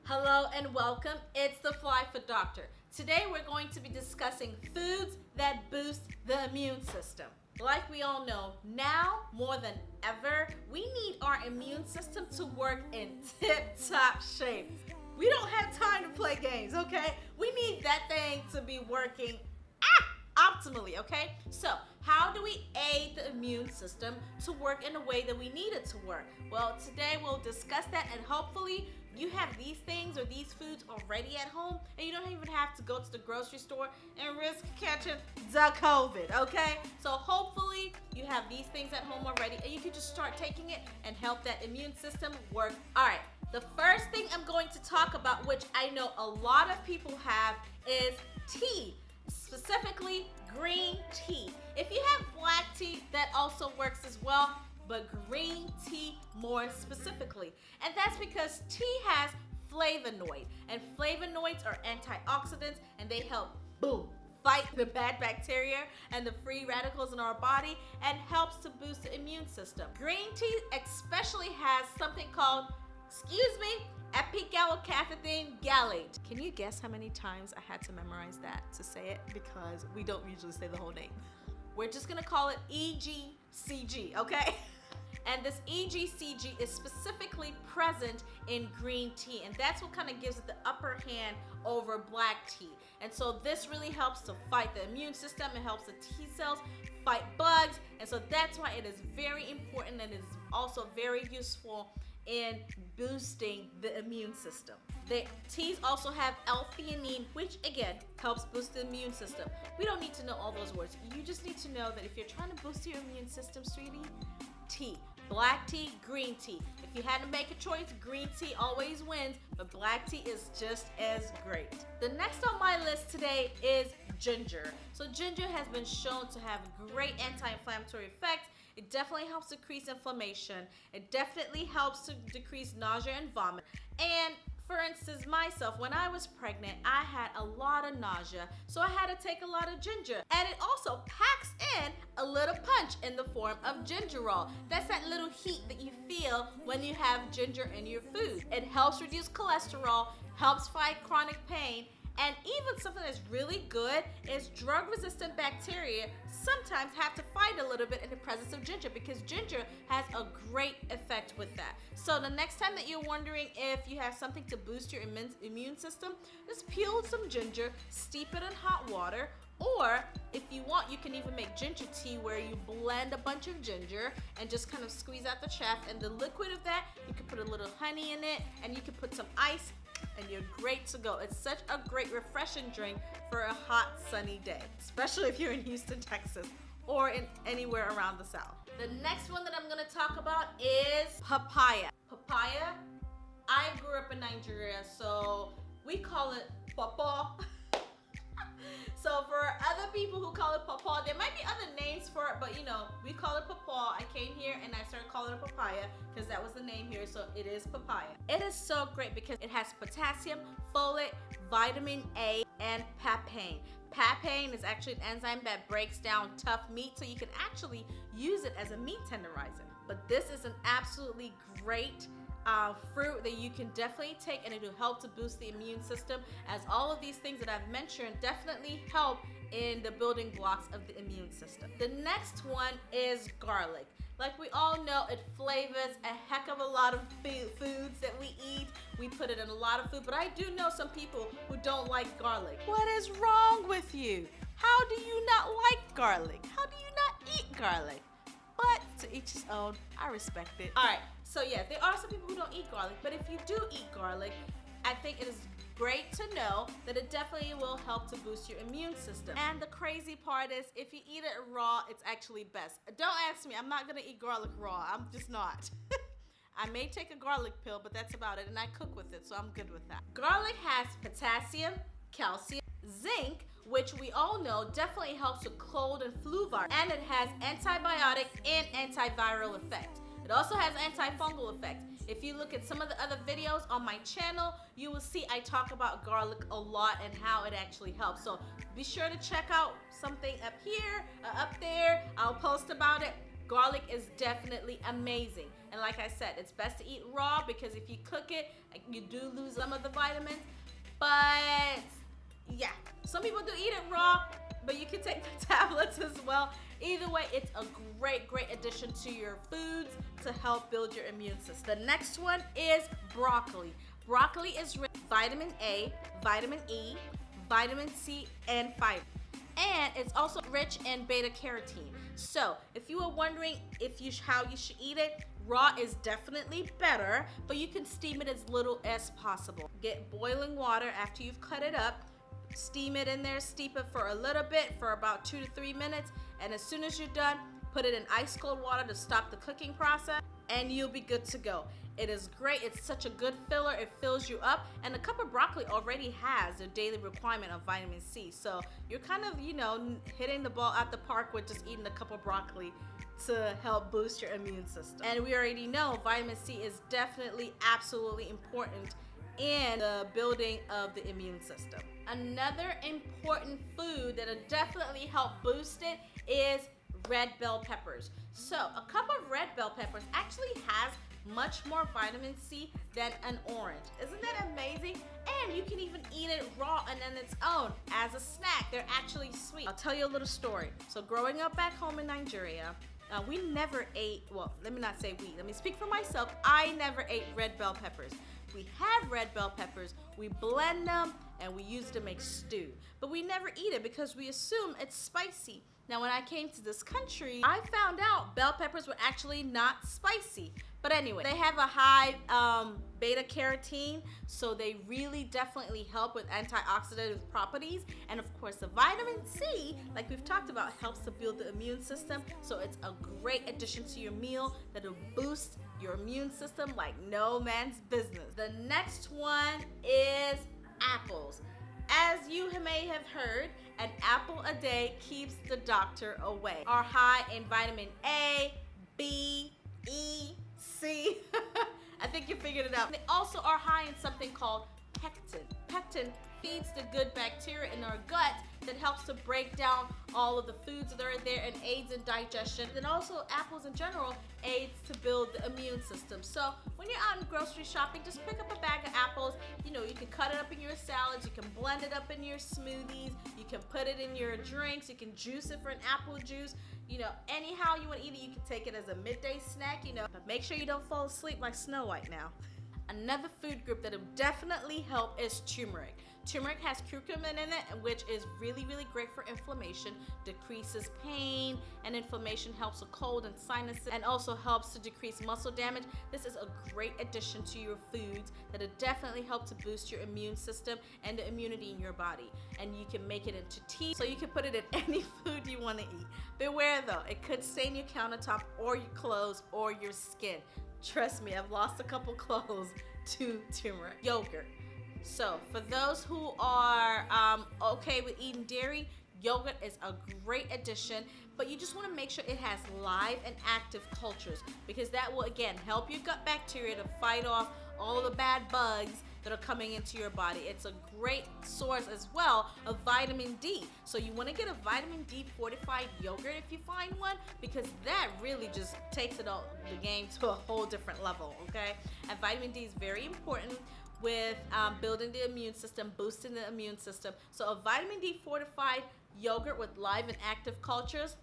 Hello and welcome. It's the Fly Food Doctor. Today we're going to be discussing foods that boost the immune system. Like we all know, now more than ever, we need our immune system to work in tip-top shape. We don't have time to play games, okay? We need that thing to be working optimally, okay? So, how do we aid the immune system to work in a way that we need it to work? Well, today we'll discuss that, and hopefully you have these things or these foods already at home, and you don't even have to go to the grocery store and risk catching the COVID, okay? So hopefully you have these things at home already, and you can just start taking it and help that immune system work. All right, the first thing I'm going to talk about, which I know a lot of people have, is tea. Specifically green tea. If you have black tea, that also works as well, but green tea more specifically. And that's because tea has flavonoid, and flavonoids are antioxidants, and they help, fight the bad bacteria and the free radicals in our body and helps to boost the immune system. Green tea especially has something called, epigallocatechin gallate. Can you guess how many times I had to memorize that to say it? Because we don't usually say the whole name. We're just gonna call it EGCG, okay? And this EGCG is specifically present in green tea, and that's what kind of gives it the upper hand over black tea. And so this really helps to fight the immune system. It helps the T cells fight bugs, and so that's why it is very important, and it is also very useful in boosting the immune system. The teas also have L-theanine, which again helps boost the immune system. We don't need to know all those words. You just need to know that if you're trying to boost your immune system, sweetie, tea. Black tea, green tea. If you had to make a choice, green tea always wins, but black tea is just as great. The next on my list today is ginger. So ginger has been shown to have great anti-inflammatory effects. It definitely helps decrease inflammation. It definitely helps to decrease nausea and vomit. And for instance, myself, when I was pregnant, I had a lot of nausea, so I had to take a lot of ginger. And it also packs in a little punch in the form of gingerol. That's that little heat that you feel when you have ginger in your food. It helps reduce cholesterol, helps fight chronic pain, and even something that's really good is drug-resistant bacteria sometimes have to fight a little bit in the presence of ginger, because ginger has a great effect with that. So the next time that you're wondering if you have something to boost your immune system, just peel some ginger, steep it in hot water, or if you want, you can even make ginger tea where you blend a bunch of ginger and just kind of squeeze out the chaff, and the liquid of that, you can put a little honey in it, and you can put some ice, and you're great to go. It's such a great refreshing drink for a hot, sunny day, especially if you're in Houston, Texas, or in anywhere around the South. The next one that I'm gonna talk about is papaya. Papaya, I grew up in Nigeria, so we call it pawpaw. So for other people who call it pawpaw, there might be other names for it, but you know, we call it pawpaw. I came here and I started calling it papaya because that was the name here, so it is papaya. It is so great because it has potassium, folate, vitamin A, and papain. Papain is actually an enzyme that breaks down tough meat, so you can actually use it as a meat tenderizer. But this is an absolutely great fruit that you can definitely take, and it will help to boost the immune system, as all of these things that I've mentioned definitely help in the building blocks of the immune system. The next one is garlic. Like we all know, it flavors a heck of a lot of foods that we eat. We put it in a lot of food, but I do know some people who don't like garlic. What is wrong with you? How do you not like garlic? How do you not eat garlic? But to each his own, I respect it. All right, so yeah, there are some people who don't eat garlic, but if you do eat garlic, I think it is great to know that it definitely will help to boost your immune system. And the crazy part is, if you eat it raw, it's actually best. Don't ask me, I'm not gonna eat garlic raw, I'm just not. I may take a garlic pill, but that's about it, and I cook with it, so I'm good with that. Garlic has potassium, calcium, zinc, which we all know definitely helps with cold and flu virus, and it has antibiotic and antiviral effect. It also has antifungal effect. If you look at some of the other videos on my channel, you will see I talk about garlic a lot and how it actually helps. So be sure to check out something up here, up there. I'll post about it. Garlic is definitely amazing. And like I said, it's best to eat raw because if you cook it, you do lose some of the vitamins. But yeah, some people do eat it raw, but you can take the tablets as well. Either way, it's a great addition to your foods to help build your immune system. The next one is broccoli. Broccoli is rich in vitamin A, vitamin E, vitamin C, and fiber. And it's also rich in beta carotene. So if you were wondering how you should eat it, raw is definitely better, but you can steam it as little as possible. Get boiling water after you've cut it up, steam it in there, steep it for a little bit for about 2 to 3 minutes, and as soon as you're done, put it in ice cold water to stop the cooking process, and you'll be good to go. It is great. It's such a good filler. It fills you up, and a cup of broccoli already has a daily requirement of vitamin C. So you're kind of, hitting the ball at the park with just eating a cup of broccoli to help boost your immune system. And we already know vitamin C is definitely absolutely important in the building of the immune system. Another important food that'll definitely help boost it is red bell peppers. So a cup of red bell peppers actually has much more vitamin C than an orange. Isn't that amazing? And you can even eat it raw and on its own as a snack. They're actually sweet. I'll tell you a little story. So growing up back home in Nigeria, we never ate, well, let me not say we, let me speak for myself. I never ate red bell peppers. We have red bell peppers, we blend them, and we use it to make stew. But we never eat it because we assume it's spicy. Now, when I came to this country, I found out bell peppers were actually not spicy. But anyway, they have a high beta carotene, so they really definitely help with antioxidant properties. And of course, the vitamin C, like we've talked about, helps to build the immune system. So it's a great addition to your meal that'll boost your immune system like no man's business. The next one is apples. As you may have heard, an apple a day keeps the doctor away. Are high in vitamin A, B, E, C. I think you figured it out. They also are high in something called pectin. Pectin feeds the good bacteria in our gut that helps to break down all of the foods that are there and aids in digestion. And also apples in general aids to build the immune system. So when you're out in grocery shopping, just pick up a bag of apples. You can cut it up in your salads, you can blend it up in your smoothies, you can put it in your drinks, you can juice it for an apple juice. Anyhow you want to eat it, you can take it as a midday snack, but make sure you don't fall asleep like Snow White now. Another food group that will definitely help is turmeric. Turmeric has curcumin in it, which is really great for inflammation, decreases pain, and inflammation helps with cold and sinuses, and also helps to decrease muscle damage. This is a great addition to your foods that will definitely help to boost your immune system and the immunity in your body. And you can make it into tea, so you can put it in any food you want to eat. Beware though, it could stain your countertop or your clothes or your skin. Trust me, I've lost a couple clothes to turmeric. Yogurt. So for those who are okay with eating dairy, yogurt is a great addition, but you just want to make sure it has live and active cultures, because that will again help your gut bacteria to fight off all the bad bugs that are coming into your body. It's a great source as well of vitamin D. So you want to get a vitamin D fortified yogurt if you find one, because that really just takes the game to a whole different level, okay? And vitamin D is very important with building the immune system, boosting the immune system. So a vitamin D fortified yogurt with live and active cultures,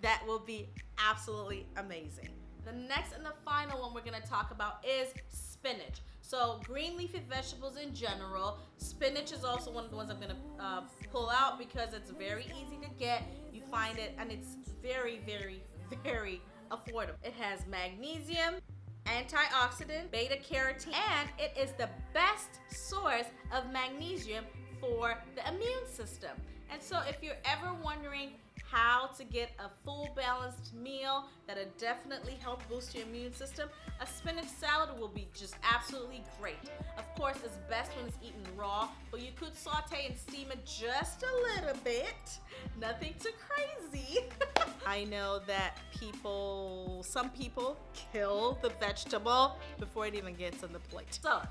that will be absolutely amazing. The next and the final one we're gonna talk about is spinach. So green leafy vegetables in general, spinach is also one of the ones I'm gonna pull out because it's very easy to get. You find it and it's very affordable. It has magnesium, antioxidant, beta carotene, and it is the best source of magnesium for the immune system. And so if you're ever wondering how to get a full balanced meal that'll definitely help boost your immune system, a spinach salad will be just absolutely great. Of course, it's best when it's eaten raw, but you could saute and steam it just a little bit. Nothing too crazy. I know that some people kill the vegetable before it even gets on the plate. So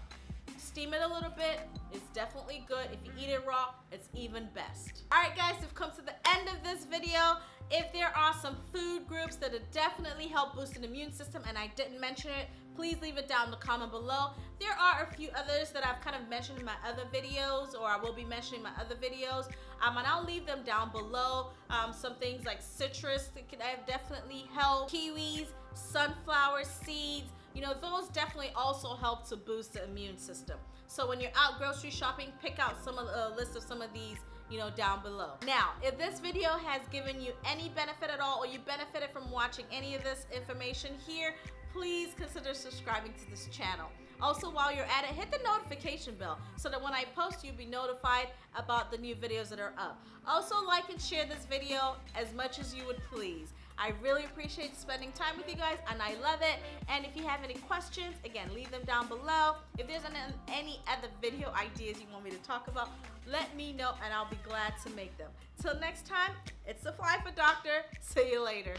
steam it a little bit, it's definitely good. If you eat it raw, it's even best. All right, guys, we've come to the end of this video. If there are some food groups that have definitely help boost an immune system and I didn't mention it, please leave it down in the comment below. There are a few others that I've kind of mentioned in my other videos, or I will be mentioning in my other videos, and I'll leave them down below. Some things like citrus that could definitely help, kiwis, sunflower seeds, you know, those definitely also help to boost the immune system. So when you're out grocery shopping, pick out some of the list of some of these, you know, down below. Now, if this video has given you any benefit at all, or you benefited from watching any of this information here, please consider subscribing to this channel. Also, while you're at it, hit the notification bell so that when I post, you'll be notified about the new videos that are up. Also, like and share this video as much as you would please. I really appreciate spending time with you guys, and I love it. And if you have any questions, again, leave them down below. If there's any other video ideas you want me to talk about, let me know and I'll be glad to make them. Till next time, it's the Fly for Doctor. See you later.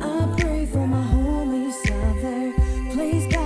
I pray for my homies out there. Please God.